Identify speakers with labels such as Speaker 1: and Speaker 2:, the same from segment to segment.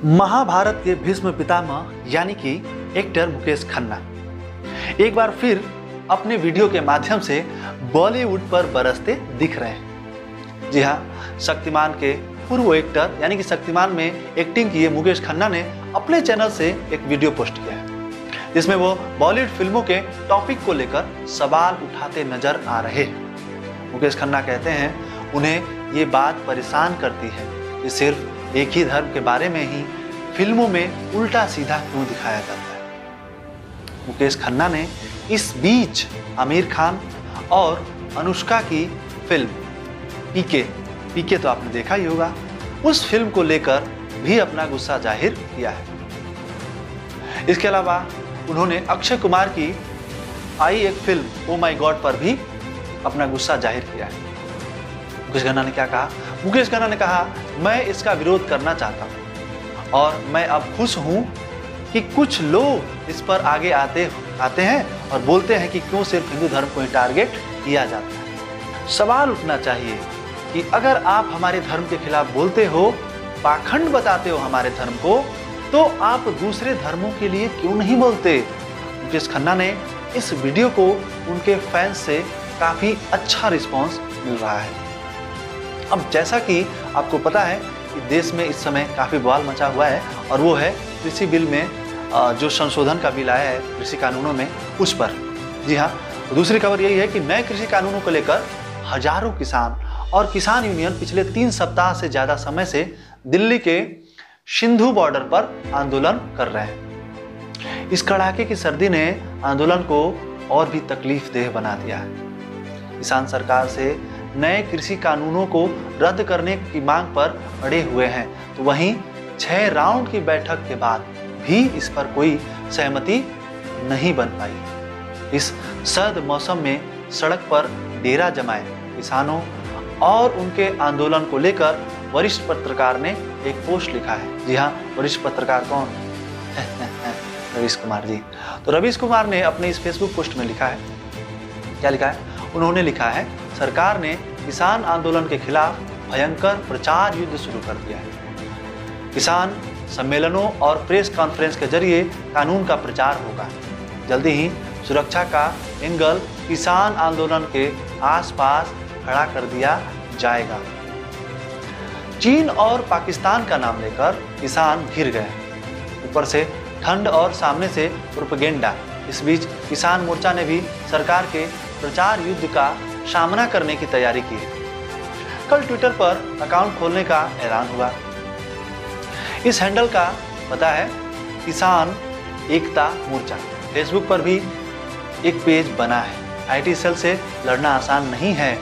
Speaker 1: महाभारत के भीष्म पितामह यानी कि एक्टर मुकेश खन्ना एक बार फिर अपने वीडियो के माध्यम से बॉलीवुड पर बरसते दिख रहे हैं। जी हाँ, शक्तिमान के पूर्व एक्टर यानी कि शक्तिमान में एक्टिंग किए मुकेश खन्ना ने अपने चैनल से एक वीडियो पोस्ट किया है जिसमें वो बॉलीवुड फिल्मों के टॉपिक को लेकर सवाल उठाते नजर आ रहे हैं। मुकेश खन्ना कहते हैं उन्हें ये बात परेशान करती है कि सिर्फ एक ही धर्म के बारे में ही फिल्मों में उल्टा सीधा क्यों दिखाया जाता है। मुकेश खन्ना ने इस बीच आमिर खान और अनुष्का की फिल्म पीके तो आपने देखा ही होगा, उस फिल्म को लेकर भी अपना गुस्सा जाहिर किया है। इसके अलावा उन्होंने अक्षय कुमार की आई एक फिल्म ओ माय गॉड पर भी अपना गुस्सा जाहिर किया है। मुकेश खन्ना ने क्या कहा? मुकेश खन्ना ने कहा, मैं इसका विरोध करना चाहता हूं और मैं अब खुश हूं कि कुछ लोग इस पर आगे आते हैं और बोलते हैं कि क्यों सिर्फ हिंदू धर्म को ही टारगेट किया जाता है। सवाल उठना चाहिए कि अगर आप हमारे धर्म के खिलाफ बोलते हो, पाखंड बताते हो हमारे धर्म को, तो आप दूसरे धर्मों के लिए क्यों नहीं बोलते? मुकेश खन्ना ने इस वीडियो को उनके फैंस से काफी अच्छा रिस्पॉन्स मिल रहा है। अब जैसा कि आपको पता है कि देश में इस समय काफ़ी बवाल मचा हुआ है और वो है कृषि बिल में जो संशोधन का बिल आया है कृषि कानूनों में, उस पर। जी हाँ, दूसरी खबर यही है कि नए कृषि कानूनों को लेकर हजारों किसान और किसान यूनियन पिछले 3 सप्ताह से ज़्यादा समय से दिल्ली के सिंधु बॉर्डर पर आंदोलन कर रहे हैं। इस कड़ाके की सर्दी ने आंदोलन को और भी तकलीफदेह बना दिया है। किसान सरकार से नए कृषि कानूनों को रद्द करने की मांग पर अड़े हुए हैं, तो वहीं 6 राउंड की बैठक के बाद भी इस पर कोई सहमति नहीं बन पाई। इस सर्द मौसम में सड़क पर डेरा जमाए किसानों और उनके आंदोलन को लेकर वरिष्ठ पत्रकार ने एक पोस्ट लिखा है। जी हाँ, वरिष्ठ पत्रकार कौन? रवीश कुमार जी। तो रवीश कुमार ने अपने इस फेसबुक पोस्ट में लिखा है, क्या लिखा है? उन्होंने लिखा है, सरकार ने किसान आंदोलन के खिलाफ भयंकर प्रचार युद्ध शुरू कर दिया है। किसान सम्मेलनों और प्रेस कॉन्फ्रेंस के जरिए कानून का प्रचार होगा। जल्दी ही सुरक्षा का एंगल किसान आंदोलन के आसपास खड़ा कर दिया जाएगा। चीन और पाकिस्तान का नाम लेकर किसान घिर गए, ऊपर से ठंड और सामने से प्रोपेगेंडा। इस बीच किसान मोर्चा ने भी सरकार के प्रचार युद्ध का सामना करने की तैयारी की है। कल ट्विटर पर अकाउंट खोलने का ऐलान हुआ। इस हैंडल का पता है किसान एकता मोर्चा। फेसबुक पर भी एक पेज बना है। आईटी सेल से लड़ना आसान नहीं है।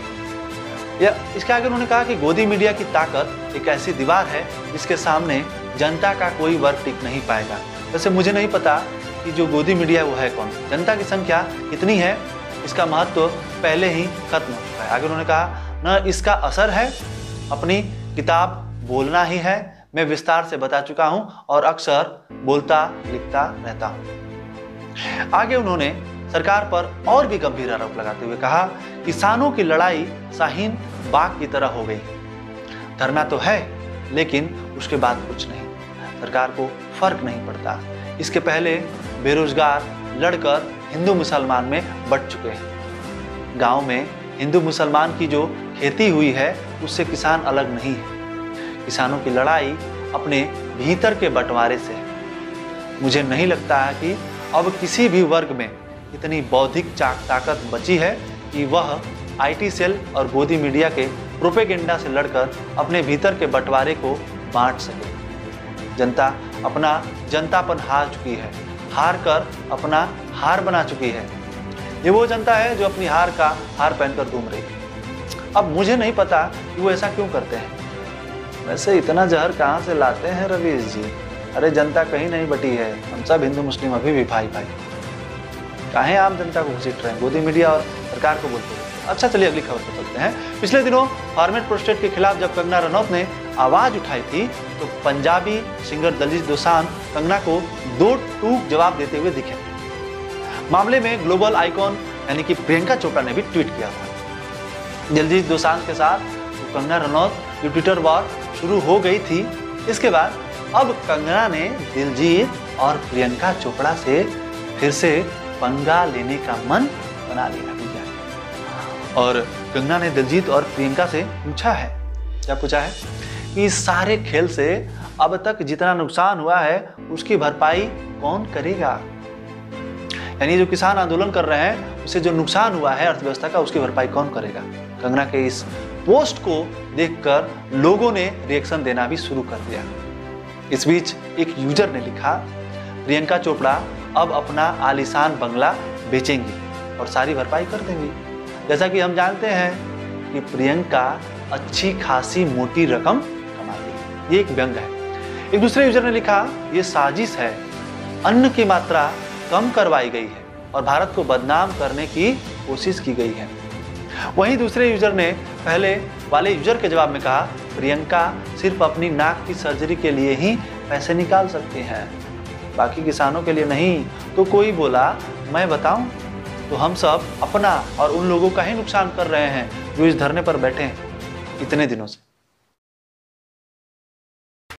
Speaker 1: या इसके आगे उन्होंने कहा कि गोदी मीडिया की ताकत एक ऐसी दीवार है जिसके सामने जनता का कोई वर्ग टिक नहीं पाएगा। वैसे मुझे नहीं पता कि जो गोदी मीडिया वो है कौन, जनता की संख्या कितनी है, इसका महत्व पहले ही खत्म हो चुका है। आगे उन्होंने कहा, न इसका असर है, अपनी किताब बोलना ही है। मैं विस्तार से बता चुका हूं और अक्सर बोलता लिखता रहता हूं। आगे उन्होंने सरकार पर और भी गंभीर आरोप लगाते हुए कहा, किसानों की लड़ाई शाहीन बाग की तरह हो गई। धरना तो है लेकिन उसके बाद कुछ नहीं। सरकार को फर्क नहीं पड़ता। इसके पहले बेरोजगार लड़कर हिंदू मुसलमान में बंट चुके हैं। गांव में हिंदू मुसलमान की जो खेती हुई है उससे किसान अलग नहीं है। किसानों की लड़ाई अपने भीतर के बंटवारे से है। मुझे नहीं लगता है कि अब किसी भी वर्ग में इतनी बौद्धिक ताकत बची है कि वह आईटी सेल और गोदी मीडिया के प्रोपेगेंडा से लड़कर अपने भीतर के बंटवारे को बांट सके। जनता अपना जनतापन हार चुकी है, हार कर अपना हार बना चुकी है। ये वो जनता है जो अपनी हार का हार पहनकर घूम रही है। अब मुझे नहीं पता कि वो ऐसा क्यों करते हैं। वैसे इतना जहर कहाँ से लाते हैं रवीश जी? अरे जनता कहीं नहीं बटी है, हम सब हिंदू मुस्लिम अभी भी भाई भाई। काहे आम जनता को घसीट रहे हैं, गोदी मीडिया और सरकार को बोलते हैं। अच्छा, चलिए अगली खबर पर चलते हैं। पिछले दिनों फॉर्मेट प्रोस्टेट के खिलाफ जब कंगना रनौत ने आवाज उठाई थी तो पंजाबी सिंगर दलजीत दोसांझ कंगना को 2 टूक जवाब देते हुए दिखे। मामले में ग्लोबल आइकॉन यानी कि प्रियंका चोपड़ा ने भी ट्वीट किया था। दलजीत दोसांझ के साथ कंगना रनौत की ट्विटर वॉर शुरू हो गई थी। इसके बाद अब कंगना ने दिलजीत और प्रियंका चोपड़ा से फिर से पंगा लेने का मन बना लिया भैया। और कंगना ने दिलजीत और प्रियंका से पूछा है, क्या पूछा है कि इस सारे खेल से अब तक जितना नुकसान हुआ है उसकी भरपाई कौन करेगा। यानी जो किसान आंदोलन कर रहे हैं उससे जो नुकसान हुआ है अर्थव्यवस्था का, उसकी भरपाई कौन करेगा। कंगना के इस पोस्ट को देखकर लोगों ने रिएक्शन देना भी शुरू कर दिया। इस बीच एक यूजर ने लिखा, प्रियंका चोपड़ा अब अपना आलीशान बंगला बेचेंगी और सारी भरपाई कर देंगी। जैसा कि हम जानते हैं कि प्रियंका अच्छी खासी मोटी रकम कमाती है। ये एक व्यंग है। एक दूसरे यूजर ने लिखा, ये साजिश है, अन्न की मात्रा कम करवाई गई है और भारत को बदनाम करने की कोशिश की गई है। वहीं दूसरे यूजर ने पहले वाले यूजर के जवाब में कहा, प्रियंका सिर्फ अपनी नाक की सर्जरी के लिए ही पैसे निकाल सकती हैं, बाकी किसानों के लिए नहीं। तो कोई बोला, मैं बताऊं, तो हम सब अपना और उन लोगों का ही नुकसान कर रहे हैं जो इस धरने पर बैठे हैं इतने दिनों से।